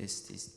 Adventist.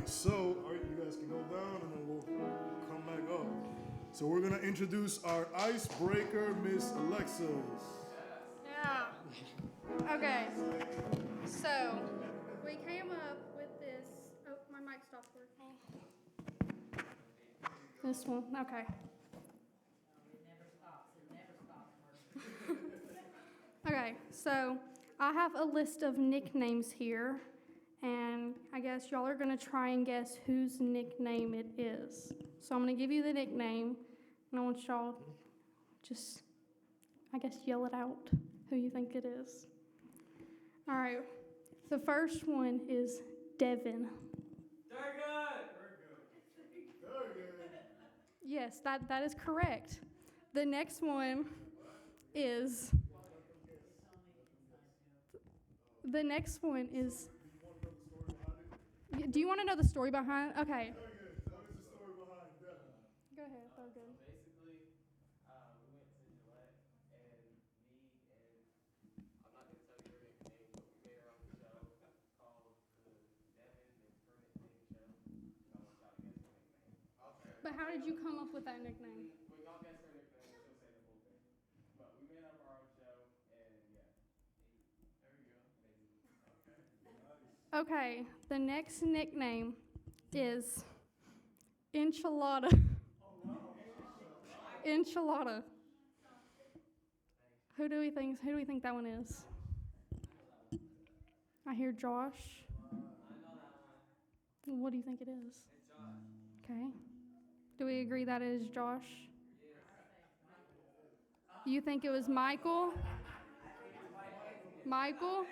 So, all right, you guys can go down and then we'll come back up. So we're gonna introduce our icebreaker, Miss Alexis. Yeah. Okay. So we came up with this. Oh, my mic stopped working. This one. Okay. Okay. So I have a list of nicknames here. And I guess y'all are going to try and guess whose nickname it is. So I'm going to give you the nickname, and I want y'all just, I guess, yell it out who you think it is. All right. The first one is Devin. Yes, that is correct. The next one is... The next one is... Do you want to know the story behind? Okay. What is the story behind Devin? Go ahead, Thurgood. Basically, we went to But how did you come up with that nickname? We all guess her nickname, and she'll say the full thing. But we made up our own show, and yeah. There you go. Maybe. Okay, the next nickname is Enchilada. Enchilada. Who do we think that one is? I hear Josh. I know that one. What do you think it is? It's Josh. Okay. Do we agree that is Josh? You think it was Michael? Michael?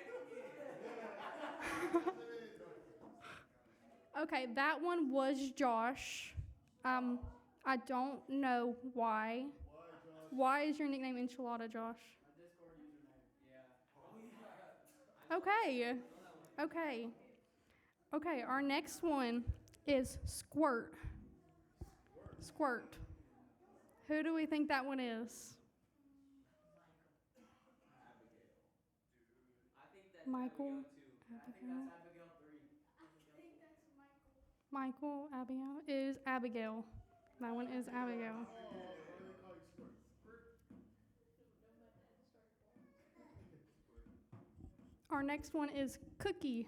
Okay, that one was Josh. I don't know why. Why is your nickname Enchilada, Josh? Okay. Okay. Okay, our next one is Squirt. Squirt. Who do we think that one is? Michael. Abigail. Michael, Abigail is Abigail. That one is Abigail. Our next one is Cookie.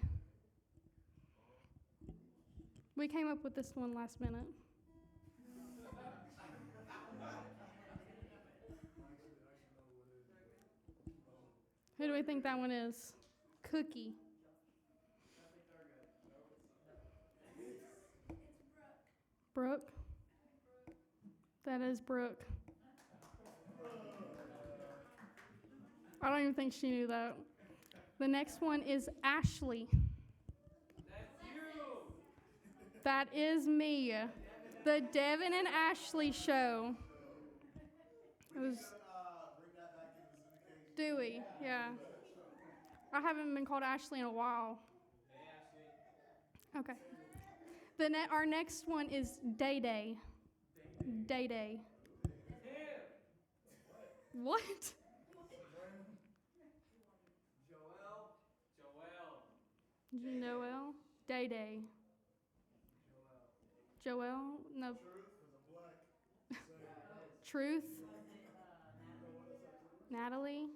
We came up with this one last minute. Who do we think that one is? Cookie. Brooke. That is Brooke. I don't even think she knew that. The next one is Ashley. That's you. That is me. The Devin and Ashley show. It was. Do we? Yeah. I haven't been called Ashley in a while. Hey, Ashley. Okay. Our next one is Day Day. Day Day. What? Joel. Day Day. Joel. No. Truth. Natalie.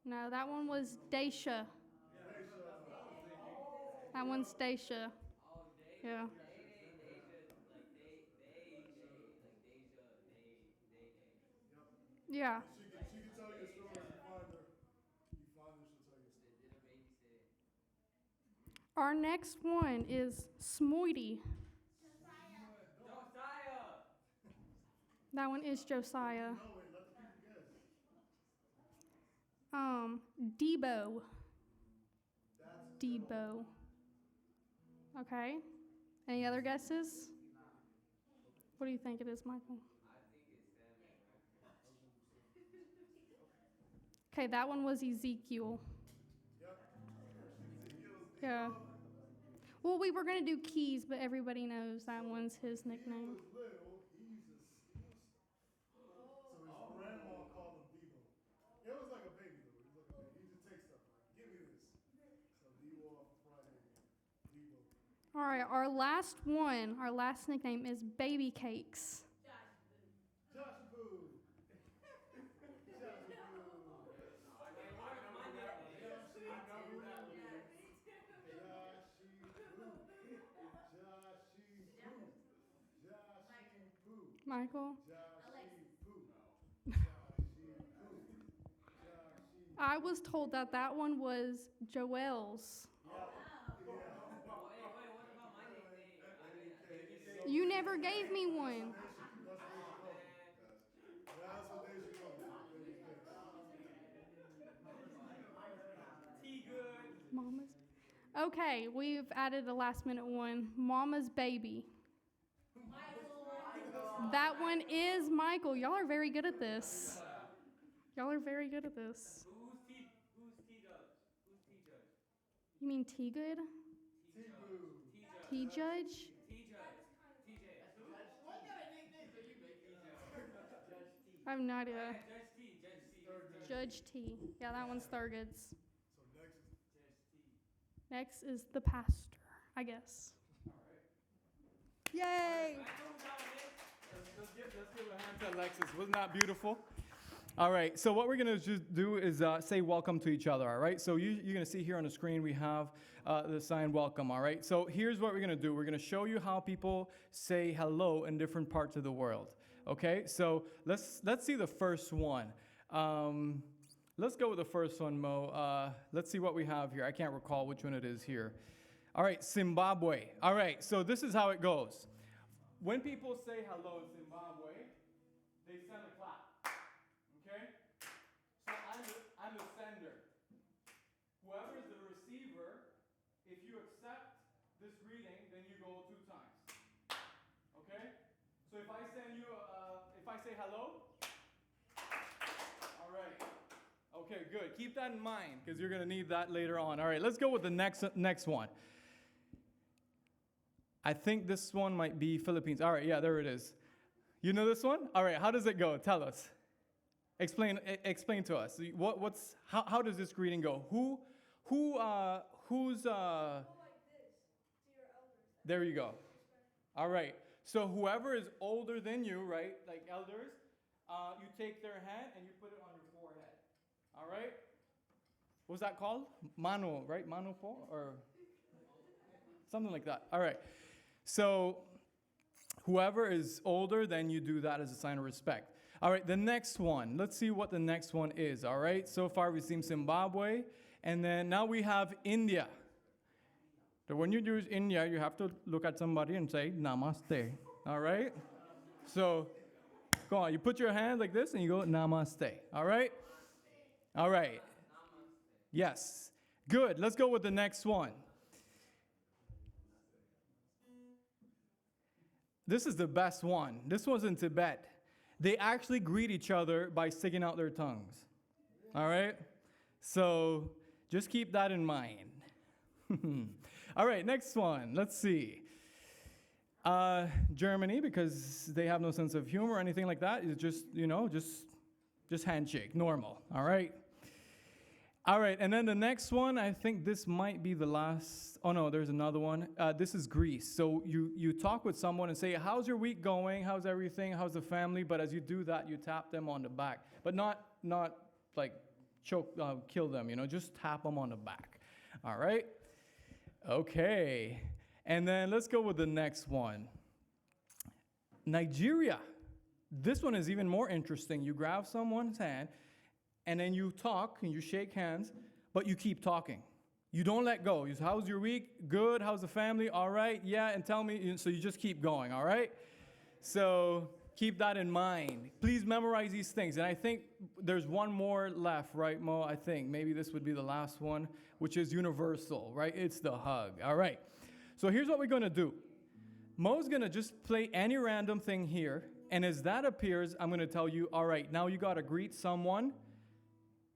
No, that one was Daisha. That one's Daisha. Yeah. Yeah. She can tell you a story if you find her. You find her, she'll tell you a story. Our next one is Smoity. Josiah. That one is Josiah. No, wait, let the people guess. Debo. That's Debo. Okay. Any other guesses? What do you think it is, Michael? Okay, that one was Ezekiel. Yep. Yeah. Well, we were going to do Keys, but everybody knows that one's his nickname. He was little, so his grandma called him Debo. It was like a baby though. He just takes stuff like, give me this. So Debo off of Friday. Debo. All right, our last one, our last nickname is Baby Cakes. Josh Boo. Michael? I was told that that one was Joel's. You never gave me one. Mama's. Okay, we've added a last minute one. Mama's Baby. That one is Michael. Y'all are very good at this. Y'all are very good at this. Who's T Judge? Who's T Judge? You mean T Good? T Judge? What kind of nicknames are you making? I have no idea. Judge T. Judge T. Yeah, that one's Thurgood's. So next is Judge T. Next is the pastor, I guess. Yay! Alexis. Wasn't that beautiful? All right, so what we're going to just do is say welcome to each other, all right? So you're going to see here on the screen we have the sign welcome, all right? So here's what we're going to do. We're going to show you how people say hello in different parts of the world, okay? So let's see the first one. Let's go with the first one, Mo. Let's see what we have here. I can't recall which one it is here. All right, Zimbabwe. All right, so this is how it goes. When people say hello in Zimbabwe, they send a clap. Okay? So I'm the sender. Whoever is the receiver, if you accept this greeting, then you go 2 times. Okay? So if I send you, if I say hello, all right. Okay, good. Keep that in mind because you're going to need that later on. All right, let's go with the next one. I think this one might be Philippines. All right, yeah, there it is. You know this one? All right, how does it go? Tell us. Explain to us. How does this greeting go? Who's There you go. All right. So whoever is older than you, right, like elders, you take their hand and you put it on your forehead. All right? What's that called? Mano, right? Mano po or something like that. All right. So whoever is older, then you do that as a sign of respect. All right, the next one. Let's see what the next one is, all right? So far we've seen Zimbabwe, and then now we have India. So when you do India, you have to look at somebody and say, Namaste, all right? So, go on. You put your hand like this, and you go, Namaste, all right? All right. Yes. Good. Let's go with the next one. This is the best one. This one's in Tibet. They actually greet each other by sticking out their tongues. All right? So just keep that in mind. All right, next one. Let's see. Germany, because they have no sense of humor or anything like that, is just, just handshake, normal. All right? All right, and then the next one, I think this might be the last. Oh, no, there's another one. This is Greece. So you talk with someone and say, how's your week going? How's everything? How's the family? But as you do that, you tap them on the back. But not like kill them, just tap them on the back. All right? Okay. And then let's go with the next one. Nigeria. This one is even more interesting. You grab someone's hand, and then you talk and you shake hands, but you keep talking. You don't let go. You say, how's your week? Good. How's the family? All right. Yeah. And tell me. So you just keep going. All right. So keep that in mind. Please memorize these things. And I think there's one more left, right, Mo? I think maybe this would be the last one, which is universal, right? It's the hug. All right. So here's what we're going to do. Mo's going to just play any random thing here. And as that appears, I'm going to tell you, all right, now you got to greet someone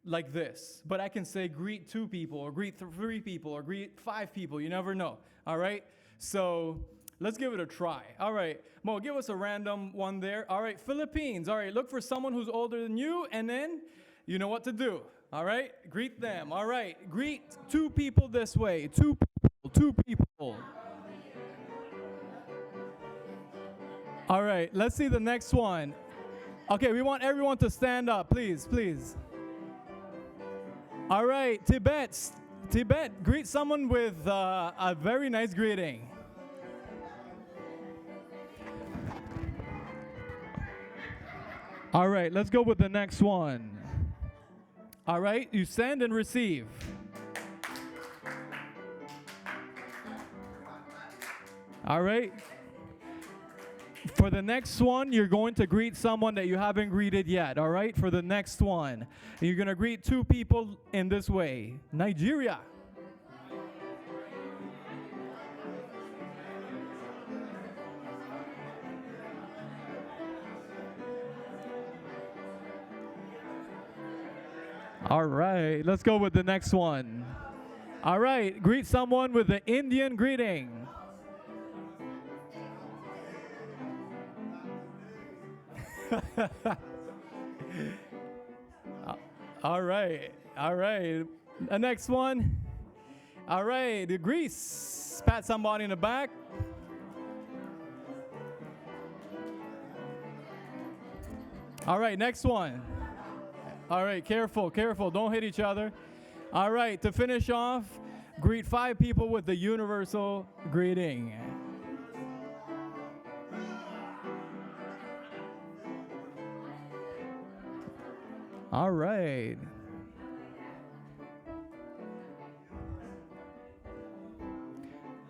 like this. But I can say greet 2 people or greet 3 people or greet 5 people. You never know. All right? So let's give it a try. All right. Mo, give us a random one there. All right. Philippines. All right. Look for someone who's older than you, and then you know what to do. All right? Greet them. All right. Greet 2 people this way. 2 people. 2 people. All right. Let's see the next one. Okay. We want everyone to stand up. Please. Please. All right, Tibet, greet someone with a very nice greeting. All right, let's go with the next one. All right, you send and receive. All right. For the next one, you're going to greet someone that you haven't greeted yet, all right? For the next one. You're going to greet 2 people in this way. Nigeria. All right, let's go with the next one. All right, greet someone with the Indian greeting. All right. The next one. All right, the Greece. Pat somebody in the back. All right, next one. All right, careful, careful. Don't hit each other. All right, to finish off, greet 5 people with the universal greeting. All right.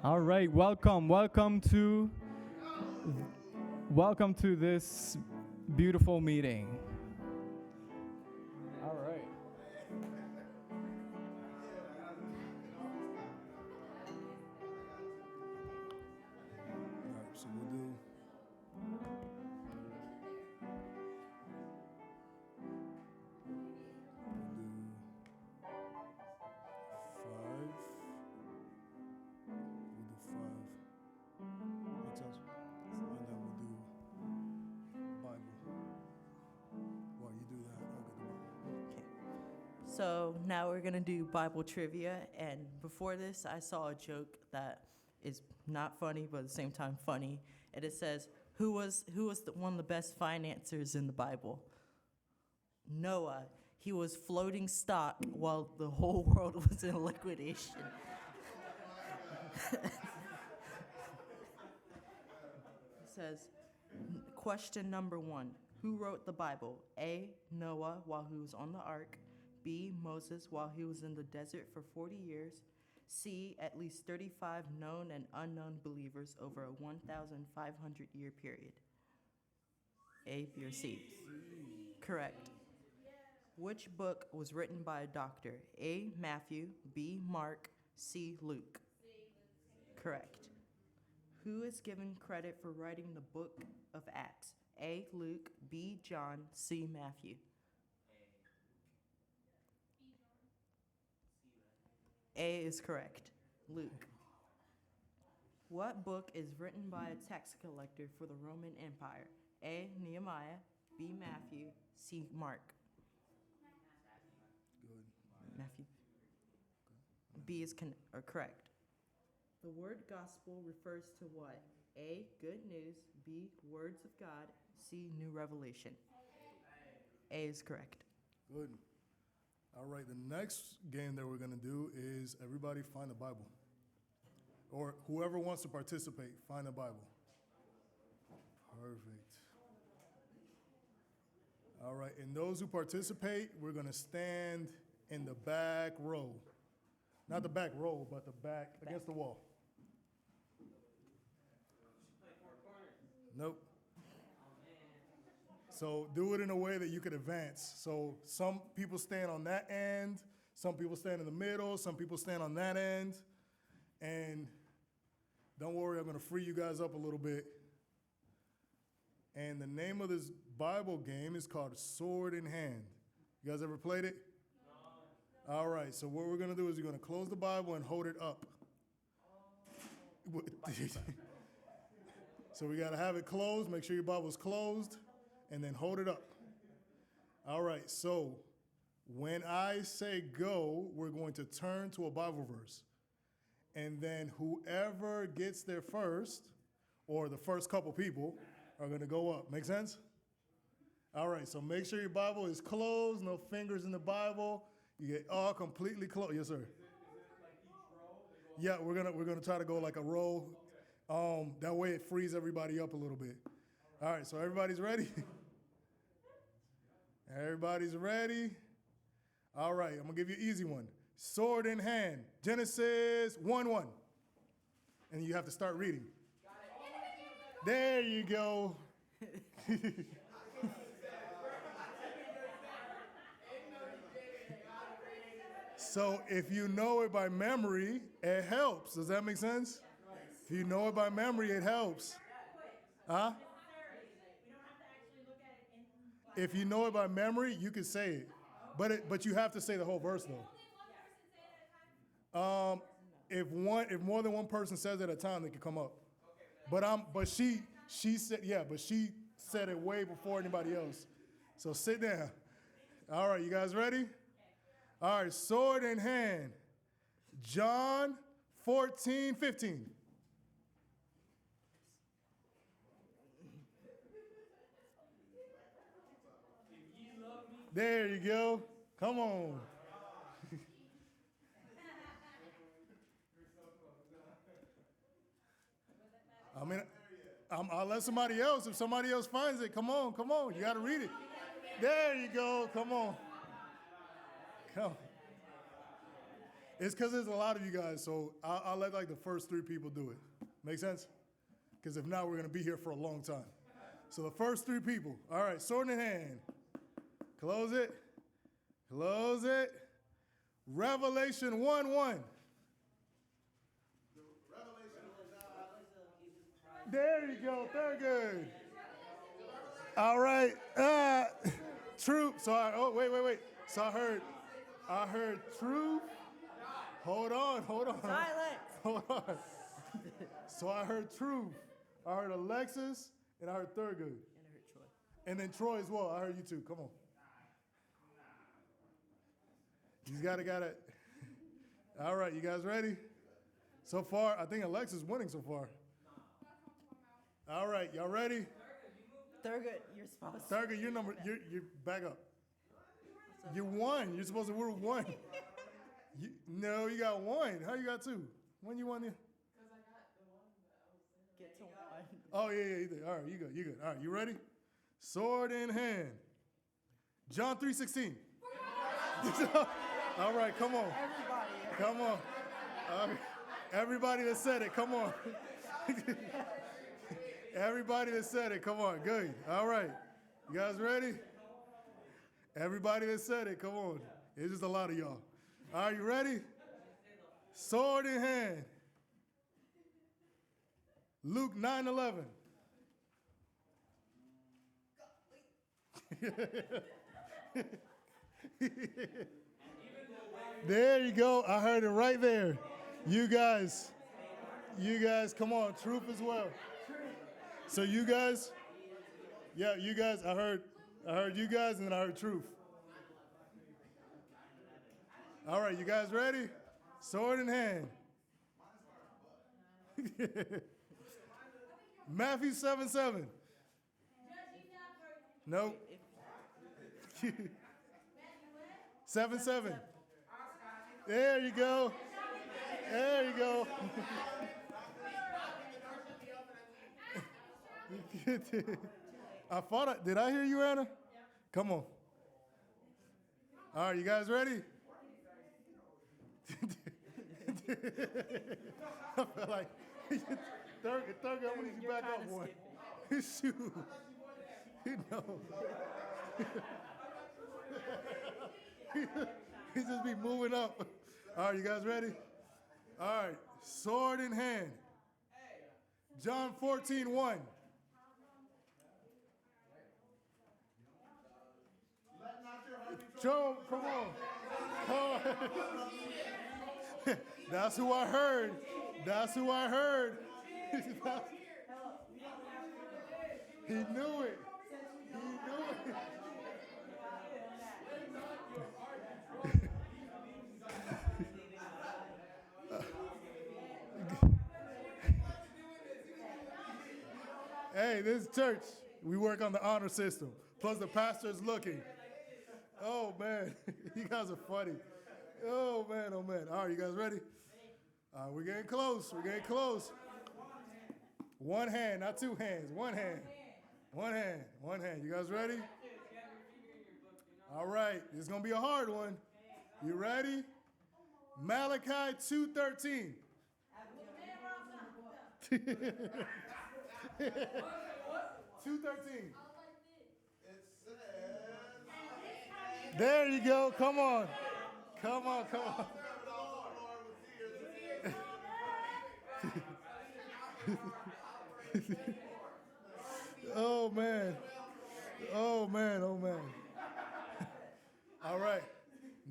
All right, welcome to this beautiful meeting. All right. All right, so we'll do. Makes sense? And then we'll do Bible. While you do that, I'll get the Bible. Okay. So now we're gonna do Bible trivia, and before this, I saw a joke that is not funny, but at the same time funny, and it says, "Who was one of the best financiers in the Bible?" Noah. He was floating stock while the whole world was in liquidation. It says, question number 1. Who wrote the Bible? A, Noah while he was on the ark. B, Moses while he was in the desert for 40 years. C, at least 35 known and unknown believers over a 1,500-year period. A, B, or C? Correct. Which book was written by a doctor? A, Matthew, B, Mark, C, Luke? Correct. Who is given credit for writing the book of Acts? A, Luke, B, John, C, Matthew? A is correct. Luke. What book is written by a tax collector for the Roman Empire? A, Nehemiah, B, Matthew, C, Mark? Good. Matthew. B is correct. The word gospel refers to what? A, good news, B, words of God, C, new revelation? A is correct. Good. All right, the next game that we're going to do is everybody find a Bible. Or whoever wants to participate, find a Bible. Perfect. All right, and those who participate, we're going to stand in the back row. Not the back row, but the back against the wall. Nope. So do it in a way that you could advance. So some people stand on that end, some people stand in the middle, some people stand on that end. And don't worry, I'm going to free you guys up a little bit. And the name of this Bible game is called Sword in Hand. You guys ever played it? No. All right, so what we're going to do is you're going to close the Bible and hold it up. So we got to have it closed. Make sure your Bible's closed, and then hold it up. All right, so when I say go, we're going to turn to a Bible verse. And then whoever gets there first, or the first couple people, are going to go up. Make sense? All right, so make sure your Bible is closed, no fingers in the Bible. You get all completely closed. Yes, sir. Is it like each row? Yeah, we're gonna try to go like a row. That way it frees everybody up a little bit. All right, so everybody's ready? Everybody's ready? All right, I'm gonna give you an easy one. Sword in hand, Genesis 1:1. And you have to start reading. There you go. So if you know it by memory, it helps. Does that make sense? If you know it by memory, it helps. Huh? If you know it by memory, you can say it. But you have to say the whole verse though. If more than one person says it at a time, they can come up. But she said it way before anybody else. So sit down. All right, you guys ready? All right, sword in hand. John 14:15. There you go. Come on. I mean, I'll let somebody else. If somebody else finds it, come on, come on. You got to read it. There you go. Come on. Come. It's because there's a lot of you guys, so I'll let like the first 3 people do it. Make sense? Because if not, we're going to be here for a long time. So the first 3 people. All right, sword in hand. Close it. Close it. Revelation 1:1. There you go. Very good. All right. Truth. So wait. So I heard truth. Hold on. Silence. Hold on. So I heard truth. I heard Alexis, and I heard Thurgood. And I heard Troy. And then Troy as well. I heard you too. Come on. You got it. All right, you guys ready? So far, I think Alexis is winning so far. All right, y'all ready? Thurgood, you're supposed to. Thurgood, you're back up. You won. You're supposed to win 1. No, you got 1. How you got 2? When you won? Get to 1. Oh, yeah, you did. All right, you good. All right, you ready? Sword in hand. John 3:16. All right, come on. Everybody. Come on. Everybody that said it, come on. Everybody that said it, come on. Good. All right. You guys ready? Everybody that said it, come on. It's just a lot of y'all. Are you ready? Sword in hand. Luke 9:11. There you go. I heard it right there. You guys, come on. Truth as well. So you guys, I heard you guys, and then I heard truth. All right, you guys ready? Sword in hand. Matthew 7:7. Nope. 7:7. There you go. There you go. Did I hear you, Anna? Come on. All right, you guys ready? I feel like, Thurgood, I want you back up one. Shoot. No. He just be moving up. All right, you guys ready? All right, sword in hand. John 14:1. Joe, come on. That's who I heard. He knew it. Hey, this is church. We work on the honor system. Plus the pastor's looking. Oh, man. You guys are funny. Oh, man. All right, you guys ready? We're getting close. One hand, not 2 hands. One hand. You guys ready? All right. This is going to be a hard one. You ready? Malachi 2:13. 2:13. There you go. Come on. Oh man. All right.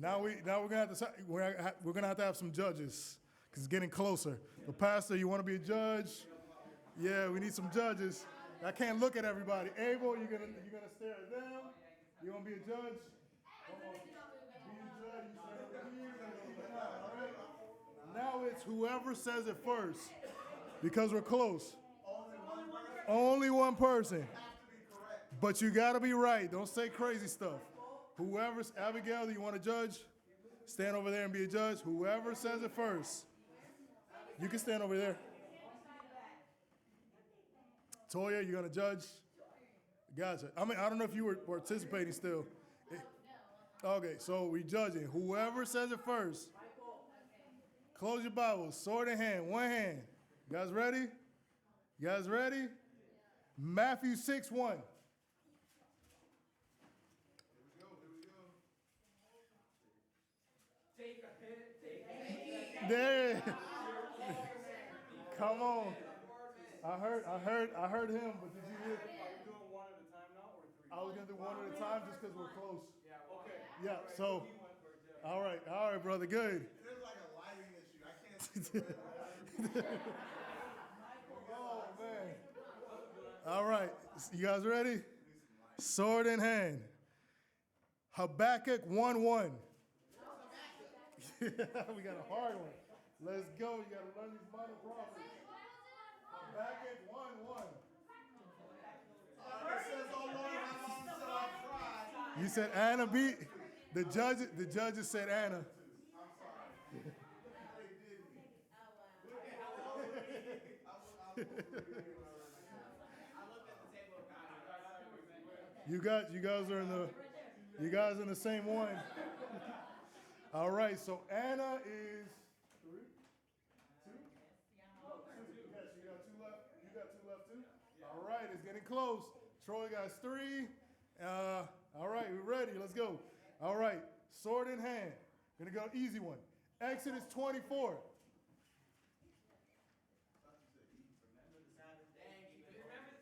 Now we're gonna have to have some judges because it's getting closer. The pastor, you want to be a judge? Yeah, we need some judges. I can't look at everybody. Abel, you're gonna stare at them. You want to be a judge? Come on. Be a judge. You stay over here. All right. Now it's whoever says it first, because we're close. Only one person. But you gotta be right. Don't say crazy stuff. Whoever's, Abigail, do you want to judge? Stand over there and be a judge. Whoever says it first. You can stand over there. Toya, you gonna judge? Gotcha. I mean, I don't know if you were participating still. Okay, so we judging. Whoever says it first. Close your Bibles. Sword in hand. One hand. You guys ready? You guys ready? Matthew 6:1. There. Come on. I heard him, but did you hear? Are we doing one at a time now or three? I was gonna do one at a time just because we're close. Yeah, okay. Yeah, so, all right, brother, good. There's like a lighting issue. I can't see the red light. Oh, man. All right, you guys ready? Sword in hand. Habakkuk 1:1. We got a hard one. Let's go. You got to learn these minor prophets. Habakkuk 1:1. It says, "Oh Lord, how long shall I cry?" You said Anna beat. The judges said Anna. I'm sorry. They did me. You guys are in the same one. All right, so Anna is 3, 2, 2. Yes, you got 2 left. You got 2 left too. All right, it's getting close. Troy got 3. All right, we're ready. Let's go. All right, sword in hand. Gonna go easy one. Exodus 24. Remember the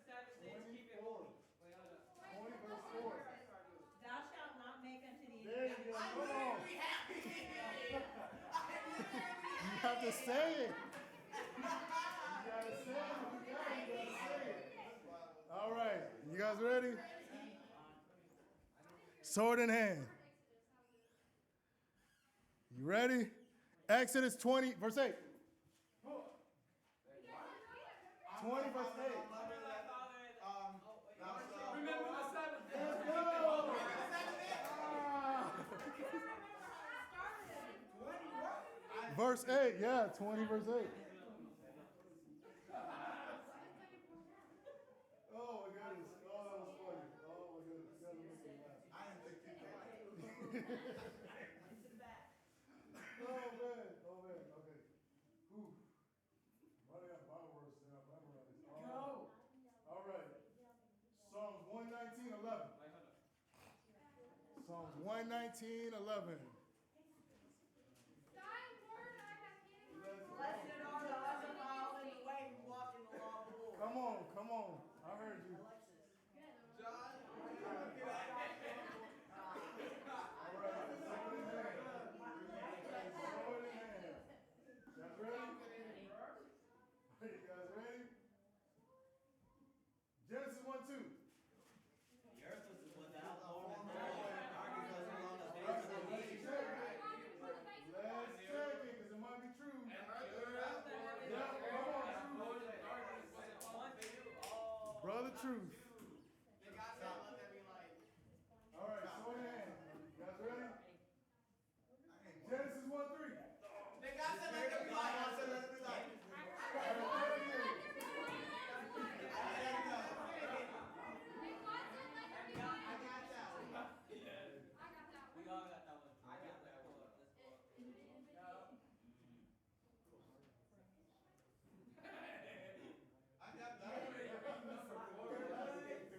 Sabbath day, keep it holy. 20 verse 4. Thou shalt not make unto thee There you go. Come on. You have to say it. You gotta say it. You gotta say it. All right, you guys ready? Sword in hand. You ready? Exodus 20, verse 8. 20, verse 8. Remember the Sabbath day. Let's go. Verse 8, yeah, 20, verse 8. Oh, my goodness. Oh, that was funny. Oh, my goodness. You gotta make me laugh. I didn't think you could. Oh, man. Okay. Whew. Running out of Bible verses and I've memorized. All right. Psalms 119:11. Psalms 119:11. Blessed are the undefiled in the way who walk in the law of the Lord. Come on. I heard you. Genesis 1:2. The earth was without form and void, and darkness was along the face of the deep. Let's check it, because it might be true. Yeah, come on, Truth. Brother Truth. All right, so in hand. You guys ready? Genesis 1:3. We all got that one. I got that one. Let's go.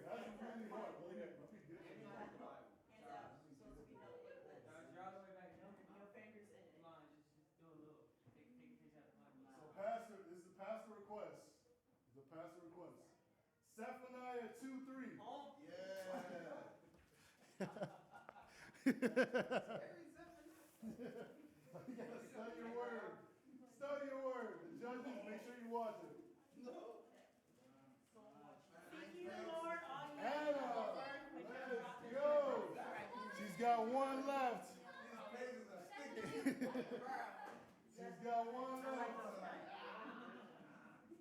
That's really hard. Believe it. I'll be good. So pastor, this is a pastor request. It's a pastor request. Zephaniah 2:3. Yeah. You gotta study your word. Study your word. The judges, make sure you watch it. Seek ye the Lord, all ye Anna, that earth, which hath let's brought this go. upon us. She's got one left. These pages are sticky. She's got one left.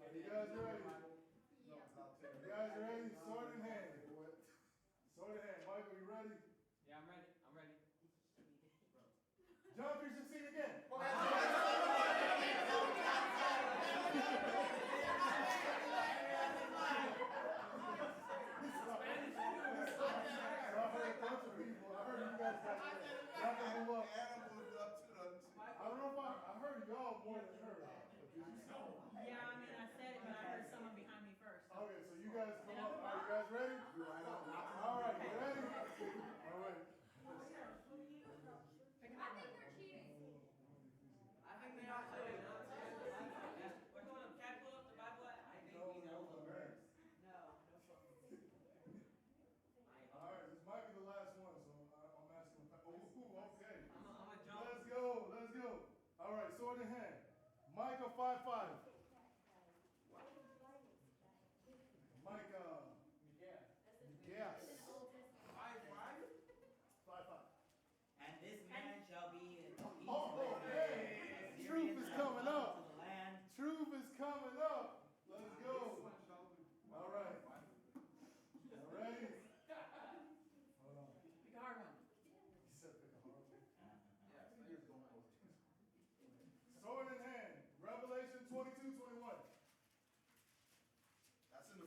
Are you guys ready? You guys ready? Sword in hand. Sword in hand. Michael, you ready? Yeah, I'm ready. I'm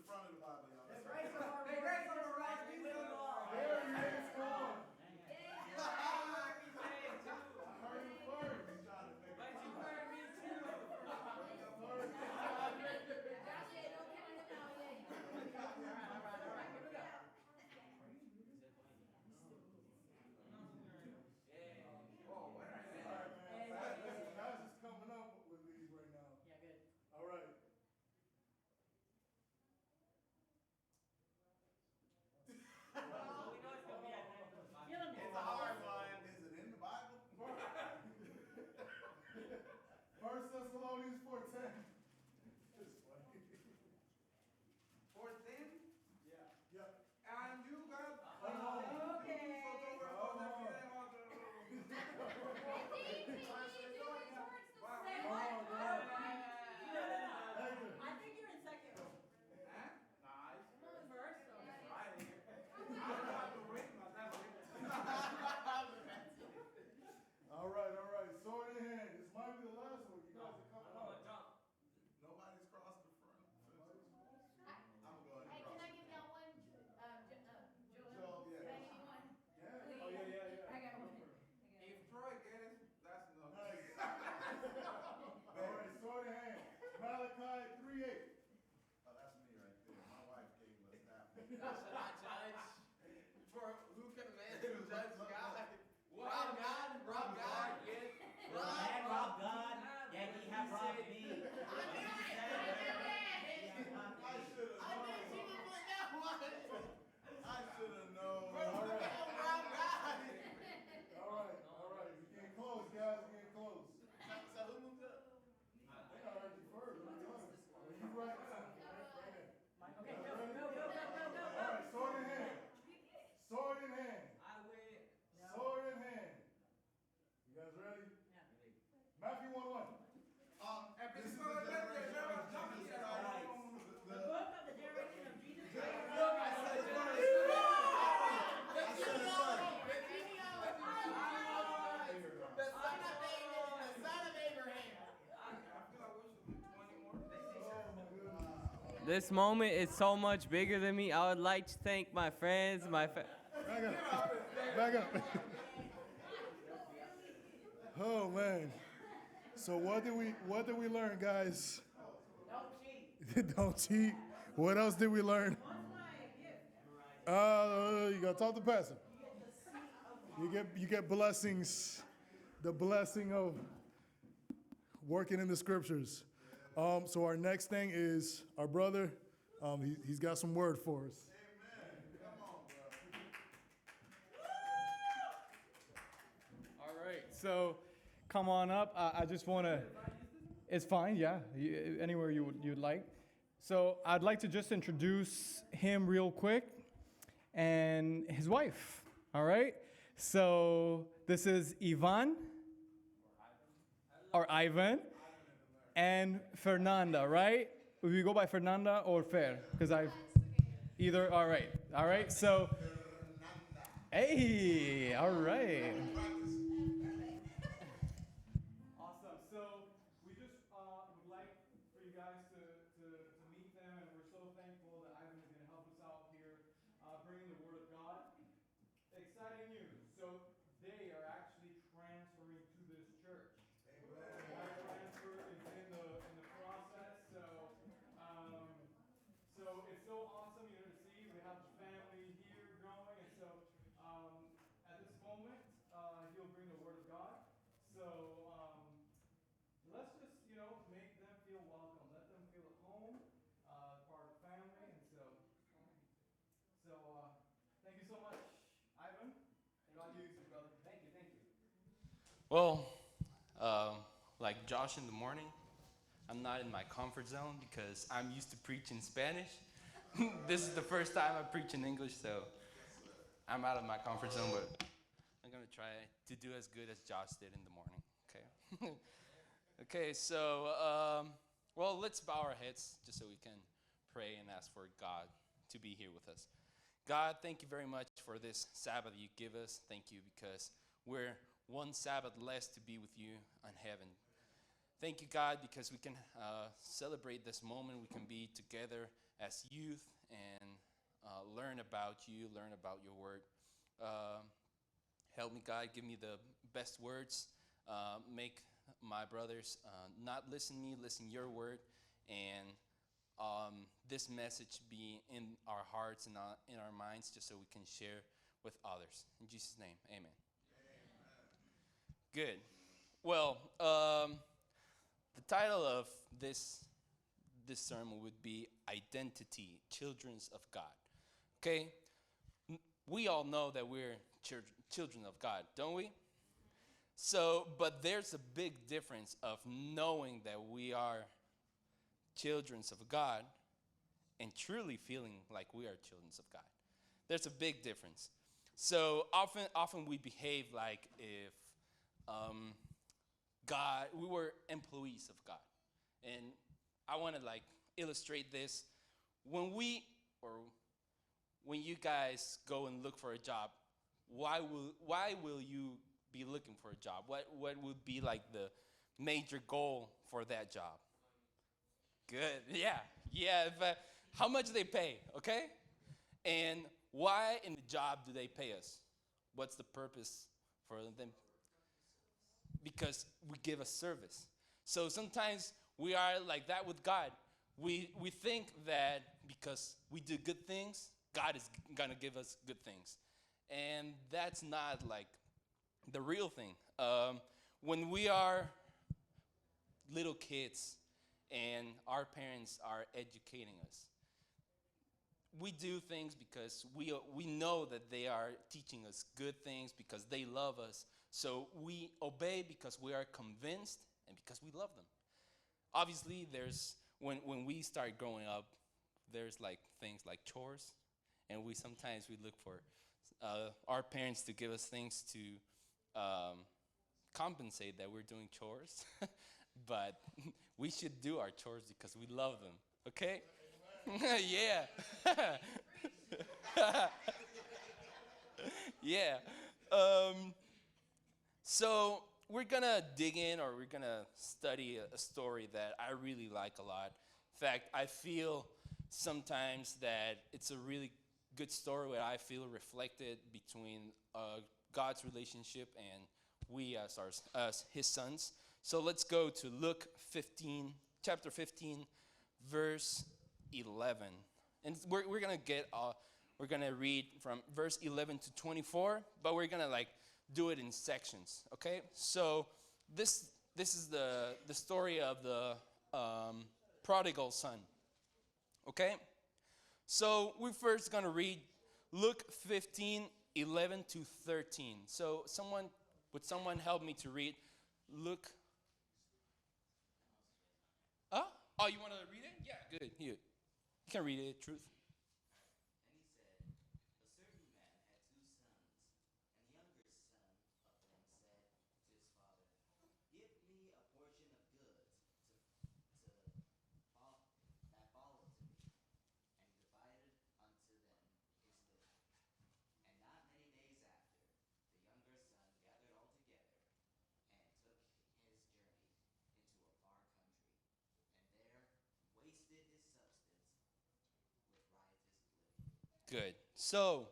front of the Bible, y'all. The grace of our Lord Jesus Christ. There he is. Come on. I heard him first. He's trying to make But you heard me too. Guys is coming up with these right now. Yeah, good. All right. So we know it's gonna be identical. Killing It's it. a hard one. Is it in the Bible? First Thessalonians 4:10. It's funny. 14? Yeah. Yep. And you got. Okay. Say what? Oh, God. No. Hector. I think you're in second. Nice. First. Right here. I don't have to read my All right. Sword in hand. This might be the last one. You guys are coming I'm up. gonna jump. Nobody's crossed the front. I'm going to Hey, cross. can I give y'all one, Joel, yeah. Can I give you one? Yeah. Oh, yeah. I got one. If Troy gets it, that's enough. Nice. All right, sword in hand. Malachi 3:8. Oh, that's me right there. My wife gave us that one. Should I judge? For who can a man judge God? Rob God, rob God, yes. The man robbed God, yet he have robbed me. What he said, he have robbed I me. should have known. I should have known. All right. Rob God. All right. We're getting close, guys. We're getting close. So who moved up? I think I heard you first. Let me tell you. You right there. Right there. Okay, go. All right, sword in hand. Sword in hand. I win. Sword in hand. You guys ready? Matthew 1:1. This is the generation of Jesus Christ. The book of the generation of Jesus Christ. I said it first. I said it first. The son of David, the son of Abraham. I feel like we should do 20 more. Oh, my goodness. This moment is so much bigger than me. I would like to thank my friends, Back up. Oh man. So what did we learn, guys? Don't cheat. Don't cheat. What else did we learn? You gotta talk to Pastor. You get blessings. The blessing of working in the scriptures. So our next thing is our brother. He's got some word for us. All right, so come on up. I just want to. It's fine, yeah. Anywhere you'd like. So I'd like to just introduce him real quick, and his wife. All right. So this is Ivan, or Ivan, and Fernanda. Right? Will we go by Fernanda or Fer? Because I've either. All right. All right. So. Hey. All right. Awesome. So we just would like for you guys to meet them, and we're so thankful that Ivan is going to help us out here bringing the Word of God. Exciting news. So they are actually transferring to this church. Our transfer is in the process. So it's so awesome, to see. We have the family here growing, and so at this moment, he'll bring the Word of God. So let's just, make them feel welcome. Let them feel at home, part of the family, and so thank you so much, Ivan. God use you, brother. Thank you. Well, like Josh in the morning, I'm not in my comfort zone because I'm used to preaching Spanish. This is the first time I preach in English, so I'm out of my comfort zone, but I'm going to try to do as good as Josh did in the morning, okay? Okay, so, well, let's bow our heads just so we can pray and ask for God to be here with us. God, thank you very much for this Sabbath you give us. Thank you because we're one Sabbath less to be with you in heaven. Thank you, God, because we can celebrate this moment. We can be together as youth and learn about you, learn about your word. Help me, God. Give me the best words. Make my brothers not listen to me, listen your word. And this message be in our hearts and in our minds just so we can share with others. In Jesus' name, amen. Good. Well, the title of this sermon would be Identity, Children of God. Okay? We all know that we're children of God, don't we? So, but there's a big difference of knowing that we are children of God and truly feeling like we are children of God. There's a big difference. So often we behave like if we were employees of God. And I want to illustrate this. When you guys go and look for a job, why will you be looking for a job? What would be the major goal for that job? Good. Yeah. But how much do they pay? Okay. And why in the job do they pay us? What's the purpose for them? Because we give a service. So sometimes we are like that with God. We think that because we do good things, God is gonna give us good things, and that's not the real thing. When we are little kids and our parents are educating us, we do things because we know that they are teaching us good things because they love us. So we obey because we are convinced and because we love them. Obviously, when we start growing up, there's things like chores, and we look for our parents to give us things to compensate that we're doing chores. But we should do our chores because we love them. Okay? Yeah. Yeah. So we're going to dig in, or we're going to study a story that I really like a lot. In fact, I feel sometimes that it's a really good story where I feel reflected between God's relationship and we as his sons. So let's go to Luke 15, chapter 15, verse 11. And we're going to read from verse 11 to 24, but we're going to do it in sections, okay? So this is the story of the prodigal son, okay? So we're first going to read Luke 15, 11 to 13. So would someone help me to read Luke? Oh, you want to read it? Yeah, good. Here. You can read it, Truth. And he said, a certain man had 2 sons, and the younger son of them said to his father, give me a portion of goods that follow to me. And he divided unto them his goods. And not many days after, the younger son gathered all together and took his journey into a far country, and there wasted his substance with riotous living. Good. So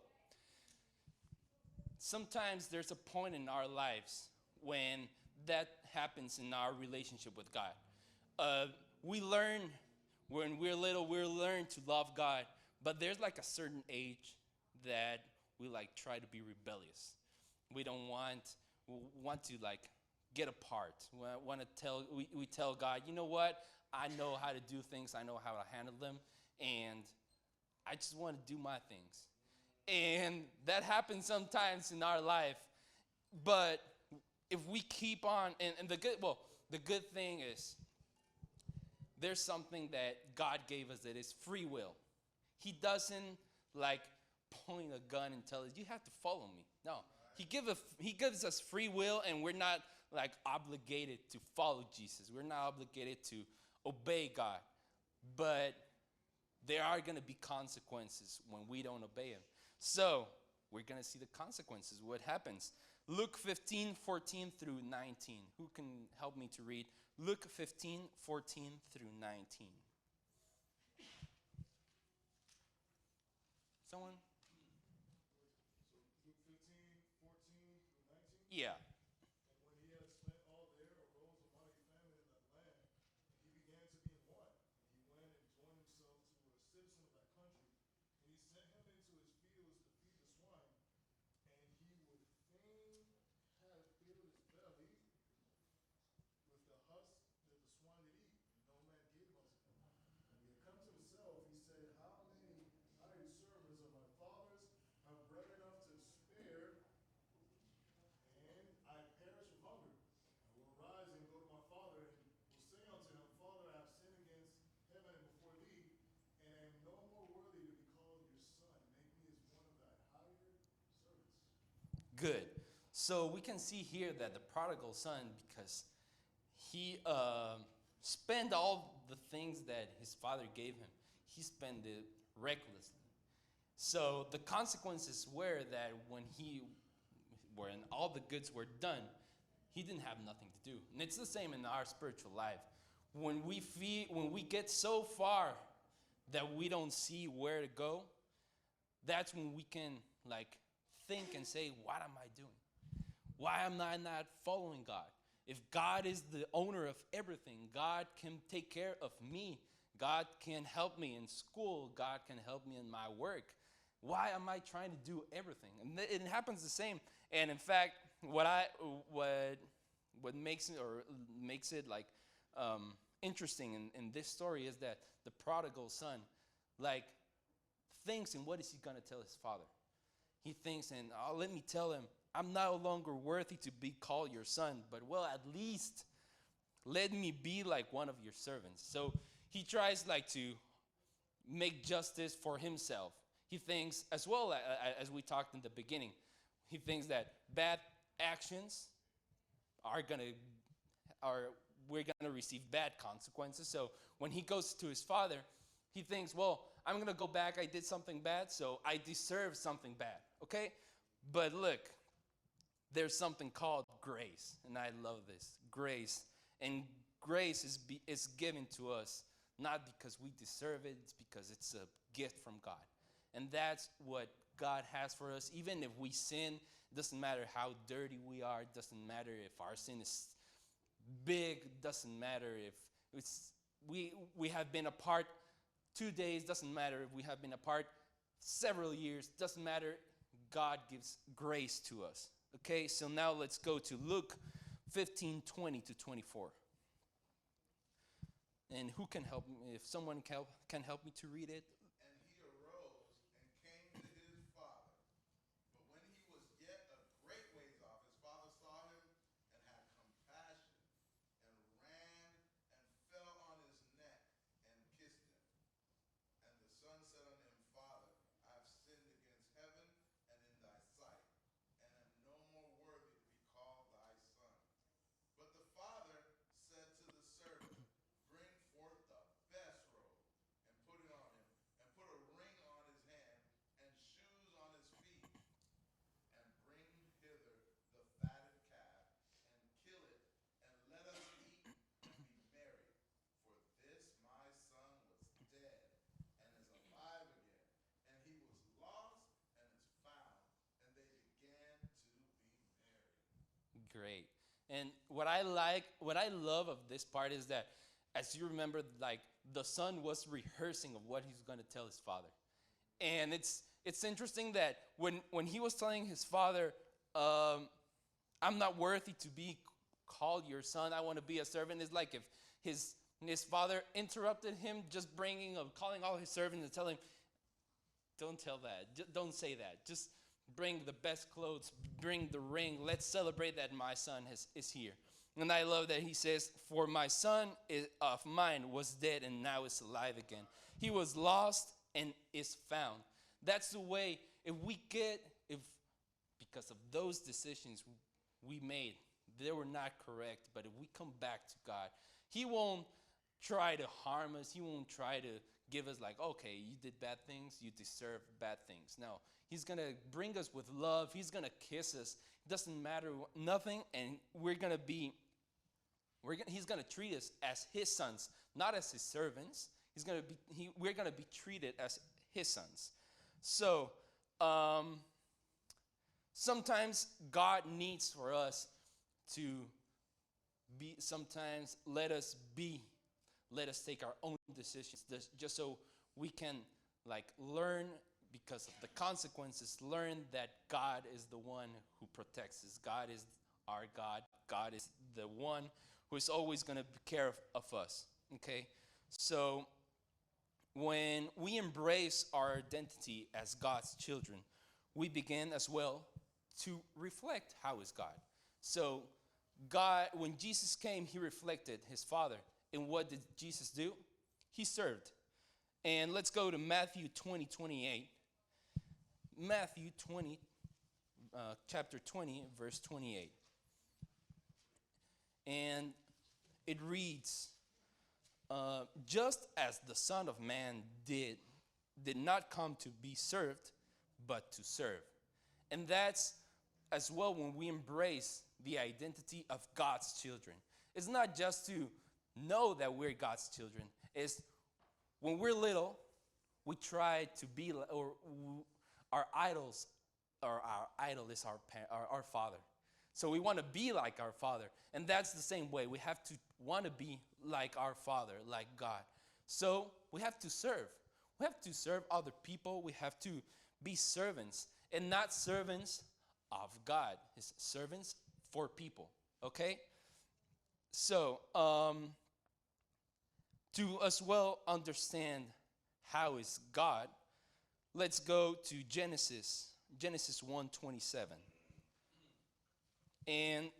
sometimes there's a point in our lives when that happens in our relationship with God. We learn when we're little, we learn to love God, but there's a certain age that we try to be rebellious. We don't want to get apart. We tell God, you know what? I know how to do things. I know how to handle them, and I just want to do my things. And that happens sometimes in our life. But if we keep on, and the good thing is there's something that God gave us that is free will. He doesn't point a gun and tell us, you have to follow me. No, he gives us free will, and we're not obligated to follow Jesus. We're not obligated to obey God. But there are going to be consequences when we don't obey him. So we're going to see the consequences, what happens. Luke 15, 14 through 19. Who can help me to read Luke 15, 14 through 19? Someone? So Luke 15, 14 through 19. Yeah. And when he had spent all there, arose a mighty famine in that land, and he began to be in want. And he went and joined himself to a citizen of that country, and he sent him into his fields to feed the swine. And he would fain have filled his belly with the husk that the swine did eat, and no man gave unto him. When he had come to himself, he said, how many hired servants of my father's have bread enough to spare, and I perish of hunger. I will arise and go to my father, and will say unto him, Father, I have sinned against heaven and before thee, and am no more worthy to be called your son. Make me as one of thy hired servants. Good. So we can see here that the prodigal son, because he spent all the things that his father gave him, he spent it recklessly. So the consequences were that when all the goods were done, he didn't have nothing to do. And it's the same in our spiritual life. When we get so far that we don't see where to go, that's when we can think and say, what am I doing? Why am I not following God? If God is the owner of everything, God can take care of me. God can help me in school. God can help me in my work. Why am I trying to do everything? And it happens the same. And in fact, what makes it interesting in this story is that the prodigal son thinks, and what is he going to tell his father? He thinks, and let me tell him, I'm no longer worthy to be called your son, but at least let me be like one of your servants. So he tries to make justice for himself. He thinks, as well as we talked in the beginning, he thinks that bad actions we're gonna receive bad consequences. So when he goes to his father, he thinks, well, I'm gonna go back. I did something bad, so I deserve something bad. Okay, but look, there's something called grace, and I love this grace. And grace is given to us not because we deserve it; it's because it's a gift from God. And that's what God has for us. Even if we sin, it doesn't matter how dirty we are. It doesn't matter if our sin is big. It doesn't matter if we have been apart 2 days. It doesn't matter if we have been apart several years. It doesn't matter. God gives grace to us. Okay, so now let's go to Luke 15:20 to 24. And who can help me? If someone can help me to read it. And he arose and came to his father. But when he was yet a great ways off, his father saw him and had compassion, and ran and fell on his neck and kissed him. And the son said unto him, Father, I have sinned against heaven and in thy sight, and am no more worthy to be called thy son. But the father said to the servant, Bring forth the best robe, and put it on him, and put a ring on his hand, and shoes on his feet. And bring hither the fatted calf, and kill it, and let us eat and be merry. For this my son was dead, and is alive again, and he was lost, and is found. And they began to be merry. Great. And what I love of this part is that, as you remember, the son was rehearsing of what he's going to tell his father. And it's interesting that when he was telling his father, I'm not worthy to be called your son, I want to be a servant, it's like if his father interrupted him just calling all his servants and telling him, don't tell that, don't say that, just bring the best clothes, bring the ring, let's celebrate that my son is here. And I love that he says, for my son of mine was dead and now is alive again. He was lost and is found. That's the way, because of those decisions we made, they were not correct, but if we come back to God, he won't try to harm us. He won't try to give us okay, you did bad things, you deserve bad things. No, he's going to bring us with love. He's going to kiss us. It doesn't matter, nothing, and we're going to be he's going to treat us as his sons, not as his servants. We're going to be treated as his sons. So, sometimes God needs for us to be, sometimes let us be, let us take our own decisions, just so we can like learn, because of the consequences, learn that God is the one who protects us. God is our God. God is the one who is always going to care of us. Okay? So when we embrace our identity as God's children, we begin as well to reflect how is God. So God, when Jesus came, he reflected his Father. And what did Jesus do? He served. And let's go to Matthew 20:28. Matthew 20, chapter 20, verse 28. And it reads, just as the Son of Man did not come to be served, but to serve. And that's as well when we embrace the identity of God's children. It's not just to know that we're God's children. It's when we're little, we try to be, our idols, or our idol is our father. So we want to be like our Father. And that's the same way. We have to want to be like our Father, like God. So we have to serve. We have to serve other people. We have to be servants, and not servants of God. It's servants for people. Okay? So, to as well understand how is God, let's go to Genesis 1:27. And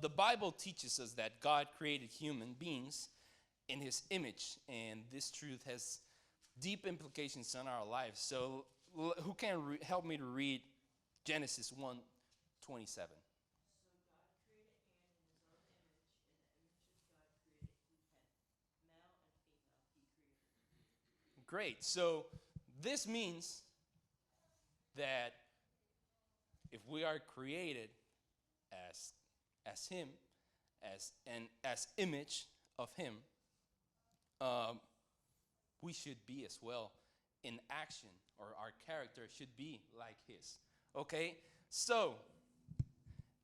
the Bible teaches us that God created human beings in his image. And this truth has deep implications on our lives. So who can help me to read Genesis 1:27? Great. So this means that if we are created as him, as image of him, we should be as well in action, or our character should be like his. Okay? So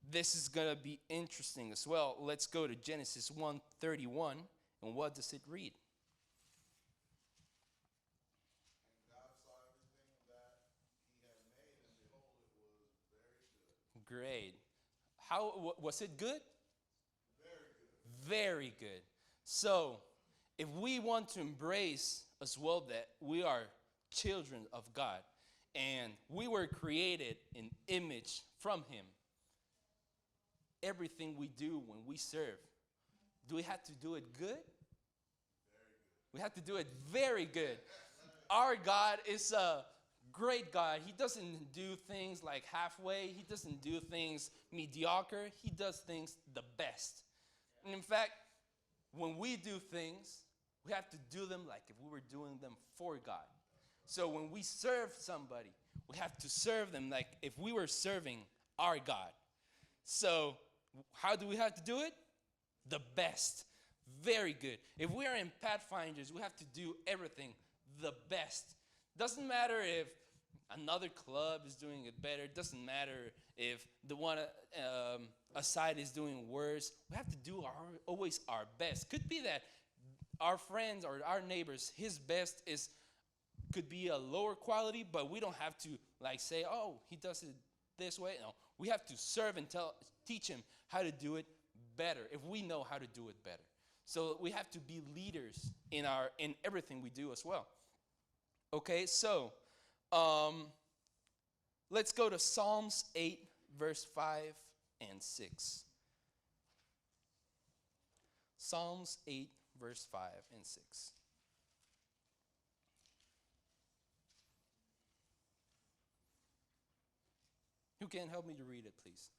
this is going to be interesting as well. Let's go to Genesis 1:31, and what does it read? Great. How was it good? Very good. So, if we want to embrace as well that we are children of God and we were created in image from him, everything we do when we serve, do we have to do it good? We have to do it very good. Our God is a great God. He doesn't do things like halfway. He doesn't do things mediocre. He does things the best. And in fact, when we do things, we have to do them like if we were doing them for God. So when we serve somebody, we have to serve them like if we were serving our God. So how do we have to do it? The best. Very good. If we are in Pathfinders, we have to do everything the best. Doesn't matter if another club is doing it better. It doesn't matter if the one aside is doing worse. We have to do always our best. Could be that our friends or our neighbors, his best could be a lower quality, but we don't have to like say, oh, he does it this way. No, we have to serve and teach him how to do it better if we know how to do it better. So we have to be leaders in everything we do as well. Okay, so let's go to Psalms 8, verse 5 and 6. Psalms 8, verse 5 and 6. Who can help me to read it, please?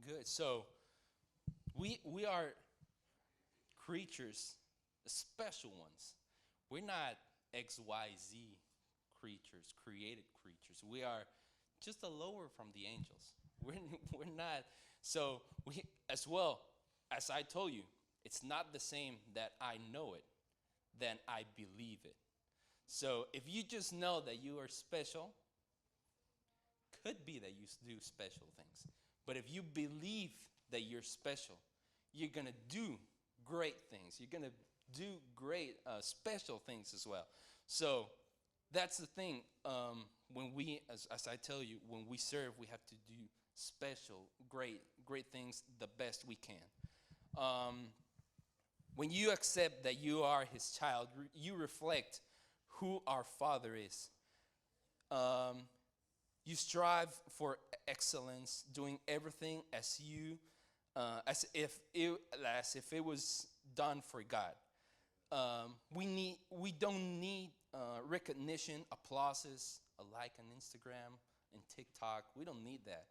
Good. So we are creatures, special ones. We're not XYZ creatures, created creatures. We are just a lower from the angels. We're not. So we, as well, as I told you, it's not the same that I know it than I believe it. So if you just know that you are special, could be that you do special things. But if you believe that you're special, you're going to do great things. You're going to do great special things as well. So that's the thing. When we, as I tell you, when we serve, we have to do special, great things the best we can. When you accept that you are his child, you reflect who our Father is. You strive for excellence, doing everything as if it was done for God. We don't need recognition, applauses, a like on Instagram and TikTok. We don't need that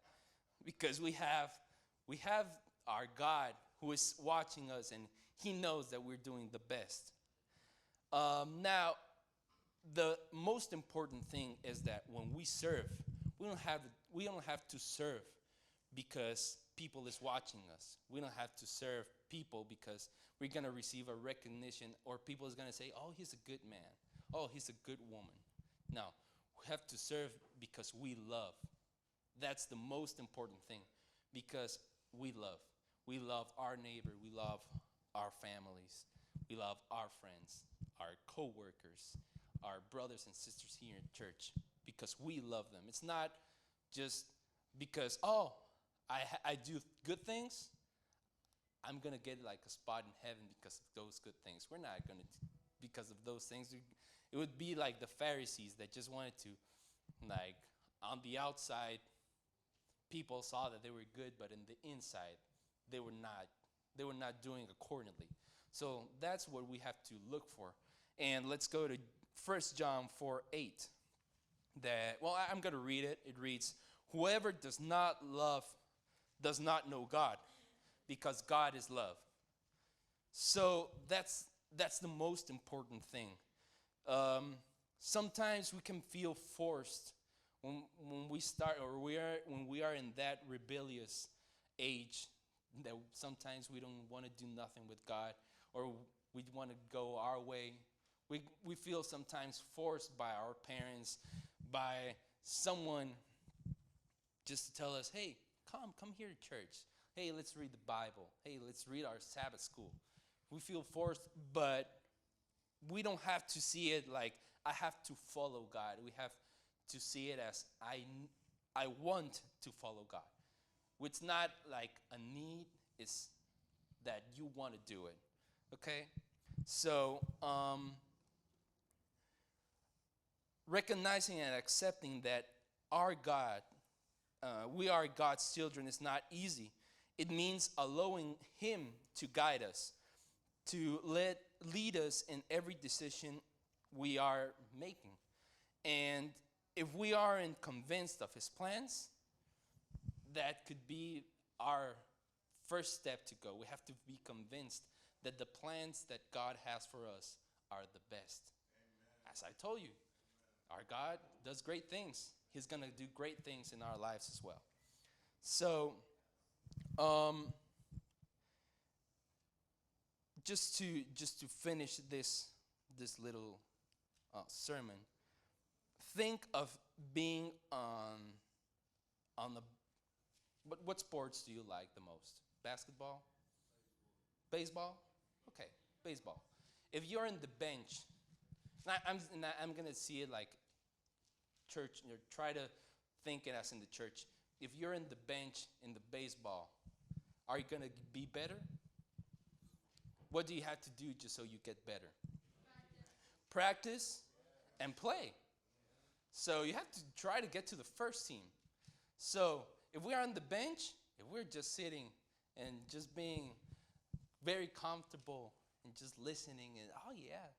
because we have our God who is watching us, and he knows that we're doing the best. Now, the most important thing is that when we serve, we don't have to serve because people is watching us. We don't have to serve people because we're going to receive a recognition, or people is going to say, oh, he's a good man. Oh, he's a good woman. No, we have to serve because we love. That's the most important thing, because we love. We love our neighbor. We love our families. We love our friends, our co-workers, our brothers and sisters here in church, because we love them. It's not just because, oh, I do good things, I'm going to get like a spot in heaven because of those good things. We're not going to, because of those things. It would be like the Pharisees that just wanted to, like, on the outside, people saw that they were good, but in the inside, they were not doing accordingly. So that's what we have to look for. And let's go to 1 John 4:8. I'm going to read it. It reads, whoever does not love does not know God, because God is love. So that's the most important thing. Sometimes we can feel forced when we are in that rebellious age, that sometimes we don't want to do nothing with God, or we want to go our way. We feel sometimes forced by our parents, by someone, just to tell us, hey, come here to church. Hey, let's read the Bible. Hey, let's read our Sabbath school. We feel forced, but we don't have to see it like I have to follow God. We have to see it as I want to follow God. It's not like a need, it's that you want to do it. Okay? So, recognizing and accepting that our God, we are God's children, is not easy. It means allowing him to guide us, to lead us in every decision we are making. And if we aren't convinced of his plans, that could be our first step to go. We have to be convinced that the plans that God has for us are the best. Amen. As I told you, our God does great things. He's going to do great things in our lives as well. So, just to finish this little sermon, think of being on the. What sports do you like the most? Basketball? Baseball? Okay, baseball. If you're in the bench, I'm gonna see it like church. Try to think it as in the church. If you're in the bench in the baseball, are you gonna be better? What do you have to do just so you get better? Practice and play. So you have to try to get to the first team. So if we are on the bench, if we're just sitting and just being very comfortable and just listening and, oh yeah,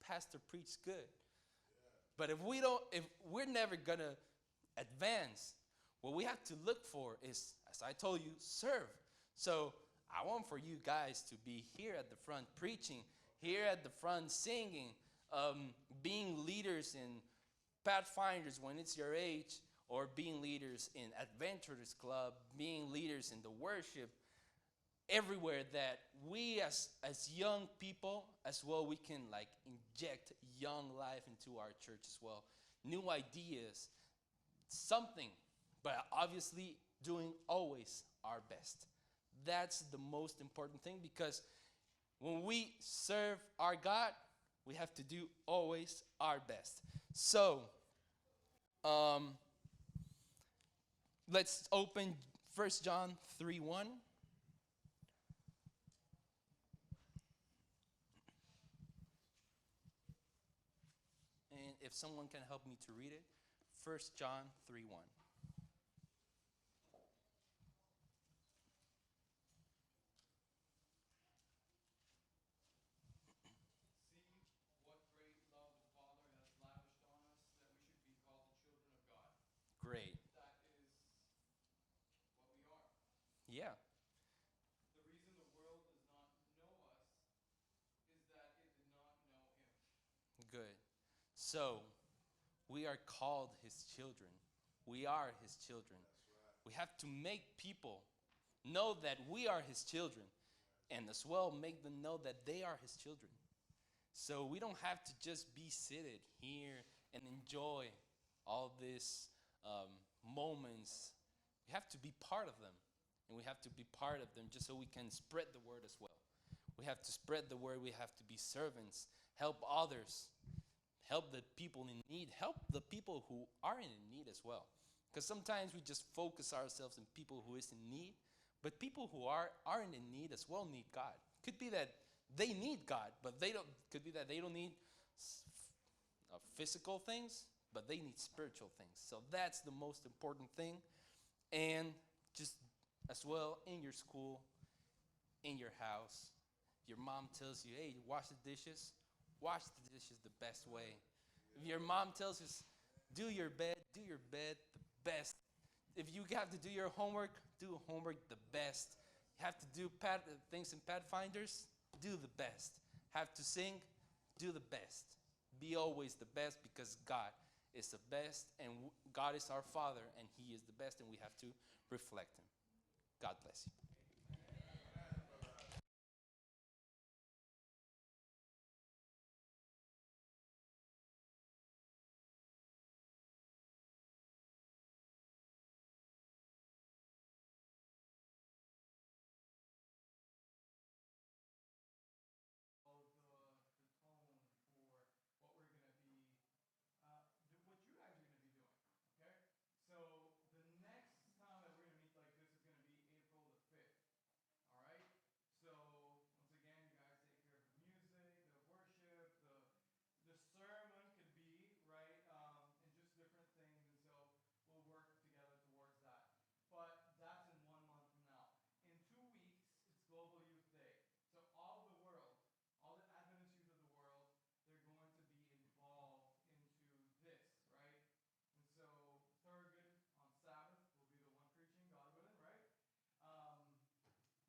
pastor preached good. But if we're never gonna advance, what we have to look for is, as I told you, serve. So I want for you guys to be here at the front preaching, here at the front singing, being leaders in Pathfinders when it's your age, or being leaders in Adventist Club, being leaders in the worship, everywhere, that we as young people as well, we can like inject young life into our church as well. New ideas, something, but obviously doing always our best. That's the most important thing, because when we serve our God, we have to do always our best. So, let's open 1 John 3:1. And if someone can help me to read it, 1 John 3:1. See what great love the Father has lavished on us, that we should be called the children of God. Great. That is what we are. Yeah. The reason the world does not know us is that it did not know him. Good. So, we are called his children. We are his children. We have to make people know that we are his children, and as well make them know that they are his children. So we don't have to just be seated here and enjoy all these moments. We have to be part of them, and we have to be part of them just so we can spread the word as well. We have to spread the word. We have to be servants, help others, help the people in need, help the people who are in need as well. Because sometimes we just focus ourselves on people who is in need, but people who aren't in need as well need God. Could be that they need God, but they don't. Could be that they don't need physical things, but they need spiritual things. So that's the most important thing. And just as well in your school, in your house, your mom tells you, "Hey, wash the dishes." Wash the dishes the best way. If your mom tells you, do your bed the best. If you have to do your homework, do homework the best. You have to do things in Pathfinders, do the best. Have to sing, do the best. Be always the best, because God is the best, and God is our Father, and he is the best, and we have to reflect him. God bless you. What you guys are going to be doing, okay? So the next time that we're going to meet like this is going to be April the 5th, all right? So once again, you guys take care of the music, the worship, the sermon could be, right? And just different things, and so we'll work together towards that. But that's in 1 month from now. In 2 weeks, it's Global Youth Day. So all the world, all the Adventist youth of the world, they're going to be involved into this, right? And so Thurgood on Sabbath will be the one preaching, God willing, right?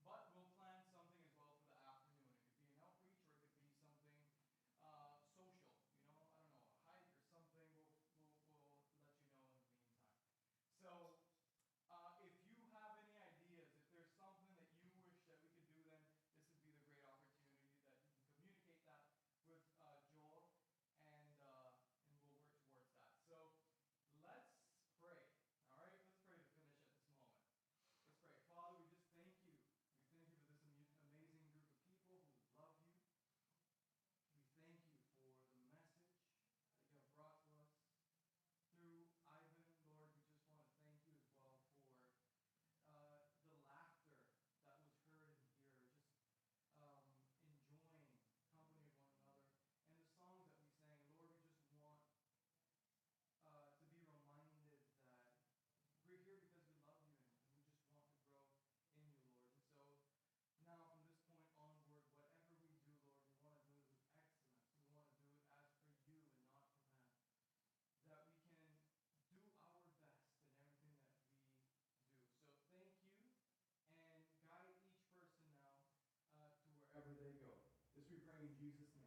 But we'll plan something as well for the afternoon. It could be an outreach, or it could be something social. You know, I don't know, a hike or something. We'll let you know in the meantime. So if you have any ideas, if there's something that you wish that we could do, then this would be the great opportunity that you can communicate that with Joel, and we'll work towards that. So let's pray. All right, let's pray to finish at this moment. Let's pray. Father, we just thank you. We thank you for this amazing group of people who love you. We thank you for the message that you have brought to us through Ivan. Lord, we just want to thank you as well for the laughter that was heard in here, just enjoying company of one another, and the songs that we sang. Lord, we just want to be reminded that we're here because we love you, and we just want to grow in you, Lord. And so now from this point onward, whatever we do, Lord, we want to do it with excellence. We want to do it as for you and not for man. That we can do our best in everything that we do. So thank you, and guide each person now to wherever they go. This we pray in Jesus' name.